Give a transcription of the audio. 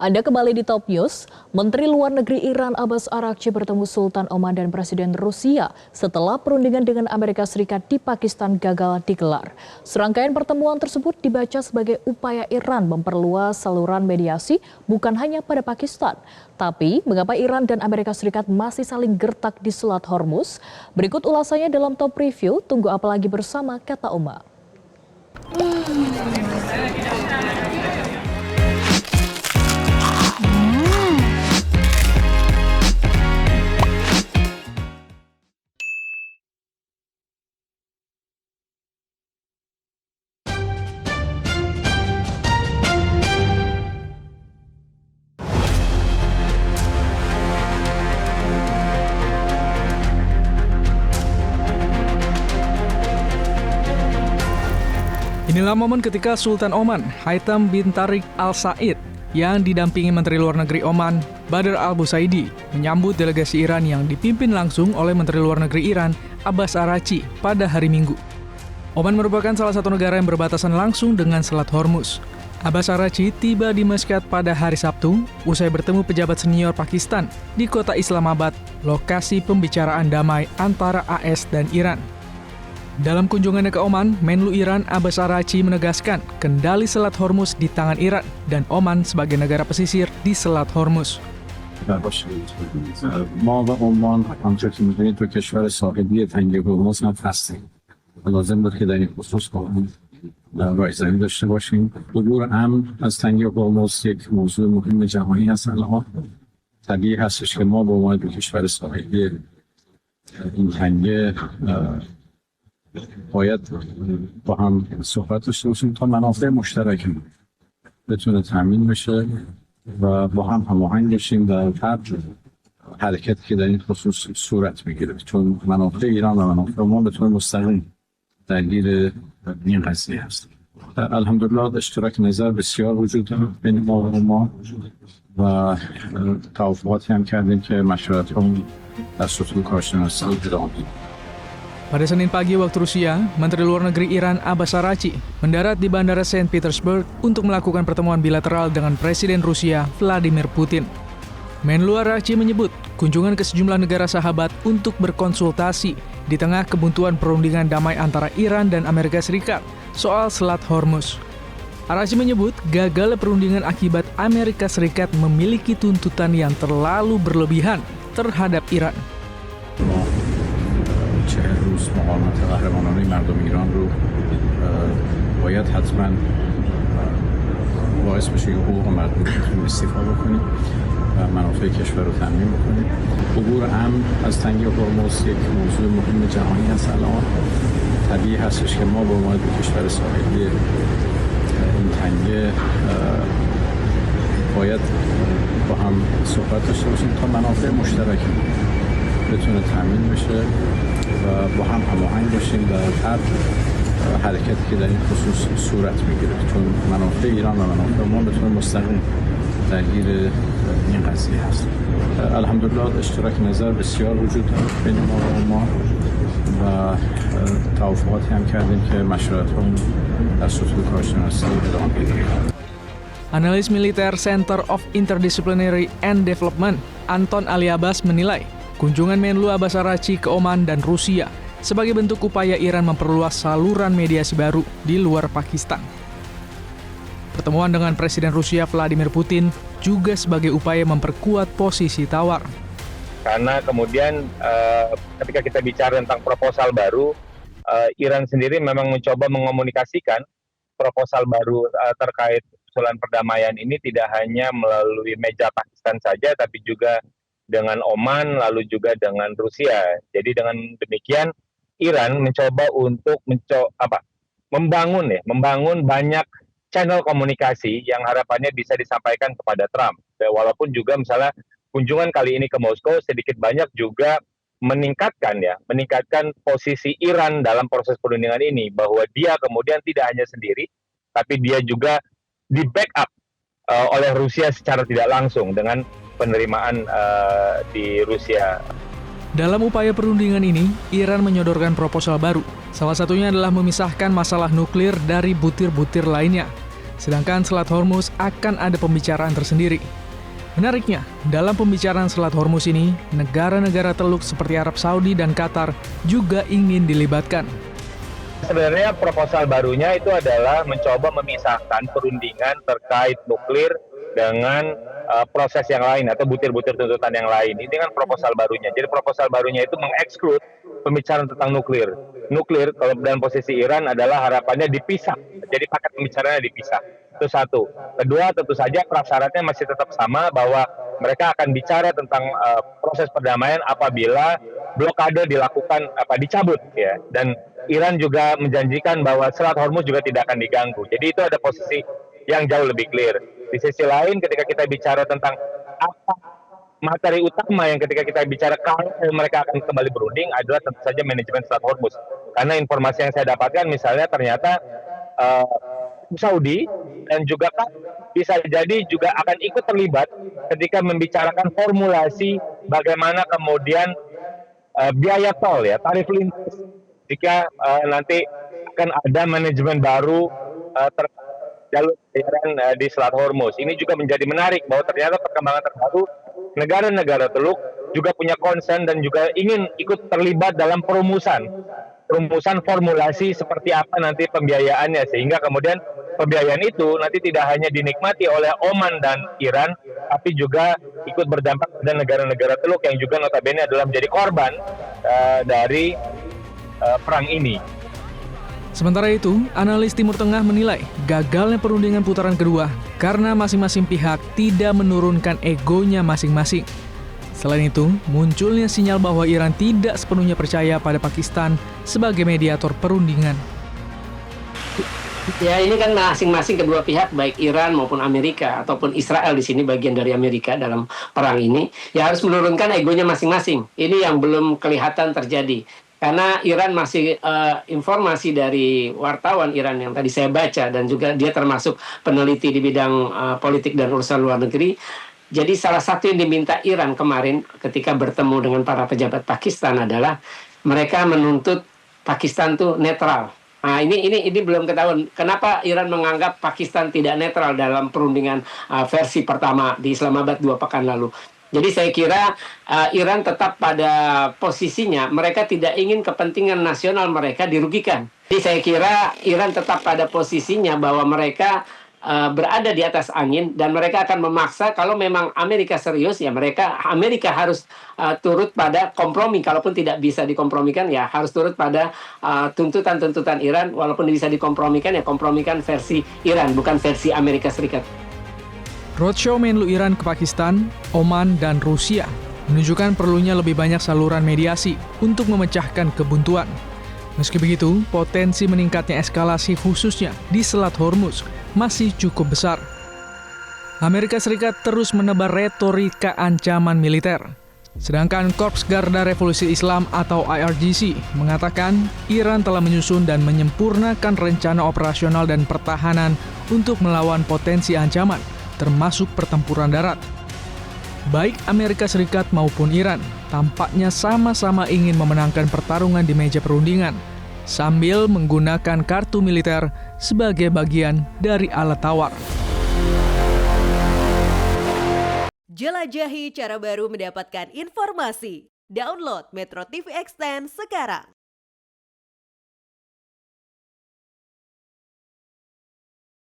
Anda kembali di Top News. Menteri Luar Negeri Iran Abbas Araghchi bertemu Sultan Oman dan Presiden Rusia setelah perundingan dengan Amerika Serikat di Pakistan gagal digelar. Serangkaian pertemuan tersebut dibaca sebagai upaya Iran memperluas saluran mediasi bukan hanya pada Pakistan. Tapi mengapa Iran dan Amerika Serikat masih saling gertak di Selat Hormuz? Berikut ulasannya dalam Top Review. Tunggu apa lagi bersama Kata Uma. Inilah momen ketika Sultan Oman, Haitham bin Tariq Al Said, yang didampingi Menteri Luar Negeri Oman, Badr Al Busaidi, menyambut delegasi Iran yang dipimpin langsung oleh Menteri Luar Negeri Iran, Abbas Araghchi, pada hari Minggu. Oman merupakan salah satu negara yang berbatasan langsung dengan Selat Hormuz. Abbas Araghchi tiba di Muscat pada hari Sabtu, usai bertemu pejabat senior Pakistan di kota Islamabad, lokasi pembicaraan damai antara AS dan Iran. Dalam kunjungannya ke Oman, Menlu Iran Abbas Araghchi menegaskan kendali Selat Hormuz di tangan Iran dan Oman sebagai negara pesisir di Selat Hormuz. ما و عمان همچون که می‌دونید دو کشور ساحلی تنگه هرمز هم هستیم. لازم بود که در این خصوص قانون رایزنی داشته باشیم. عبور امن از تنگه هرمز یک موضوع مهم جهانی هست الان. طبیعی هستش که ما به عنوان دو کشور ساحلی این تنگه باید با هم صحبت داشته باشیم تا منافع مشترک بتونه تامین بشه و با هم هماهنگ بشیم در هر حرکتی که در این خصوص صورت میگیره، چون منافع ایران و منافع ما به طور مستقیم درگیر این قضیه هست. الحمدلله اشتراک نظر بسیار وجود داره بین ما و ما و توافقاتی هم کردیم که مشورت‌هامون در سطوح کارشناسی ادامه می‌دیم. Pada Senin pagi waktu Rusia, Menteri Luar Negeri Iran Abbas Araghchi mendarat di Bandara Saint Petersburg untuk melakukan pertemuan bilateral dengan Presiden Rusia Vladimir Putin. Menlu Araghchi menyebut kunjungan ke sejumlah negara sahabat untuk berkonsultasi di tengah kebuntuan perundingan damai antara Iran dan Amerika Serikat soal Selat Hormuz. Araghchi menyebut gagal perundingan akibat Amerika Serikat memiliki tuntutan yang terlalu berlebihan terhadap Iran. روز مقاومت قهرمانانه مردم ایران رو باید حتما باعث بشه که حقوق مردم رو استیفا بکنیم و منافع کشور رو تامین بکنیم. عبور امن از تنگه هرمز یک موضوع مهم جهانی هست الان. طبیعی هستش که ما به عنوان دو کشور ساحلی این تنگه باید با هم صحبت داشته باشیم تا منافع مشترک بتونه تامین بشه و با هم هماهنگ باشیم در هر حرکتی که در این خصوص صورت میگیره، چون منافع ایران و منافع ما به طور مستقیم درگیر این قضیه هست. الحمدلله اشتراک نظر بسیار وجود داره بین ما و ما و توافقاتی هم کردیم که مشورت‌هامون در سطوح کارشناسی ادامه می‌دیم. Analis Militer Center of Interdisciplinary and Development, Anton Aliabbas menilai kunjungan Menlu Abbas Araghchi ke Oman dan Rusia sebagai bentuk upaya Iran memperluas saluran mediasi baru di luar Pakistan. Pertemuan dengan Presiden Rusia Vladimir Putin juga sebagai upaya memperkuat posisi tawar. Karena kemudian ketika kita bicara tentang proposal baru, Iran sendiri memang mencoba mengomunikasikan proposal baru terkait usulan perdamaian ini tidak hanya melalui meja Pakistan saja, tapi juga dengan Oman, lalu juga dengan Rusia. Jadi dengan demikian Iran mencoba untuk membangun banyak channel komunikasi yang harapannya bisa disampaikan kepada Trump. Walaupun juga misalnya kunjungan kali ini ke Moskow sedikit banyak juga meningkatkan posisi Iran dalam proses perundingan ini, bahwa dia kemudian tidak hanya sendiri, tapi dia juga di backup oleh Rusia secara tidak langsung dengan penerimaan di Rusia. Dalam upaya perundingan ini, Iran menyodorkan proposal baru. Salah satunya adalah memisahkan masalah nuklir dari butir-butir lainnya. sedangkan Selat Hormuz akan ada pembicaraan tersendiri. Menariknya, dalam pembicaraan Selat Hormuz ini, negara-negara Teluk seperti Arab Saudi dan Qatar juga ingin dilibatkan. Sebenarnya proposal barunya itu adalah mencoba memisahkan perundingan terkait nuklir dengan proses yang lain atau butir-butir tuntutan yang lain. Ini kan proposal barunya. Jadi proposal barunya itu mengeksklusif pembicaraan tentang nuklir. Nuklir kalau dalam posisi Iran adalah harapannya dipisah. Jadi paket pembicaraannya dipisah. Itu satu. Kedua, tentu saja prasyaratnya masih tetap sama bahwa mereka akan bicara tentang proses perdamaian apabila blokade dilakukan dicabut ya. Dan Iran juga menjanjikan bahwa Selat Hormuz juga tidak akan diganggu. Jadi itu ada posisi yang jauh lebih clear. Di sisi lain ketika kita bicara tentang apa materi utama yang ketika kita bicara kalau mereka akan kembali berunding adalah tentu saja manajemen Selat Hormuz. Karena informasi yang saya dapatkan misalnya ternyata Saudi dan juga bisa jadi juga akan ikut terlibat ketika membicarakan formulasi bagaimana kemudian biaya tol ya, tarif lintas jika nanti akan ada manajemen baru jalur pembayaran di Selat Hormuz. Ini juga menjadi menarik bahwa ternyata perkembangan terbaru negara-negara Teluk juga punya concern dan juga ingin ikut terlibat dalam perumusan formulasi seperti apa nanti pembiayaannya, sehingga kemudian pembiayaan itu nanti tidak hanya dinikmati oleh Oman dan Iran, tapi juga ikut berdampak pada negara-negara Teluk yang juga notabene adalah menjadi korban dari perang ini. Sementara itu, analis Timur Tengah menilai gagalnya perundingan putaran kedua karena masing-masing pihak tidak menurunkan egonya masing-masing. Selain itu, munculnya sinyal bahwa Iran tidak sepenuhnya percaya pada Pakistan sebagai mediator perundingan. Ya, ini kan masing-masing kedua pihak, baik Iran maupun Amerika ataupun Israel di sini bagian dari Amerika dalam perang ini, ya harus menurunkan egonya masing-masing. Ini yang belum kelihatan terjadi. Karena Iran masih informasi dari wartawan Iran yang tadi saya baca dan juga dia termasuk peneliti di bidang politik dan urusan luar negeri. Jadi salah satu yang diminta Iran kemarin ketika bertemu dengan para pejabat Pakistan adalah mereka menuntut Pakistan tuh netral. Nah, ini belum ketahuan. Kenapa Iran menganggap Pakistan tidak netral dalam perundingan versi pertama di Islamabad 2 pekan lalu? Jadi saya kira Iran tetap pada posisinya, mereka tidak ingin kepentingan nasional mereka dirugikan. Jadi saya kira Iran tetap pada posisinya bahwa mereka berada di atas angin dan mereka akan memaksa kalau memang Amerika serius ya Amerika harus turut pada kompromi, kalaupun tidak bisa dikompromikan ya harus turut pada tuntutan-tuntutan Iran, walaupun bisa dikompromikan ya kompromikan versi Iran bukan versi Amerika Serikat. Roadshow Menlu Iran ke Pakistan, Oman, dan Rusia menunjukkan perlunya lebih banyak saluran mediasi untuk memecahkan kebuntuan. Meski begitu, potensi meningkatnya eskalasi khususnya di Selat Hormuz masih cukup besar. Amerika Serikat terus menebar retorika ancaman militer. Sedangkan Korps Garda Revolusi Islam atau IRGC mengatakan Iran telah menyusun dan menyempurnakan rencana operasional dan pertahanan untuk melawan potensi ancaman, termasuk pertempuran darat. Baik Amerika Serikat maupun Iran tampaknya sama-sama ingin memenangkan pertarungan di meja perundingan, sambil menggunakan kartu militer sebagai bagian dari alat tawar. Jelajahi cara baru mendapatkan informasi. Download Metro TV Extend sekarang.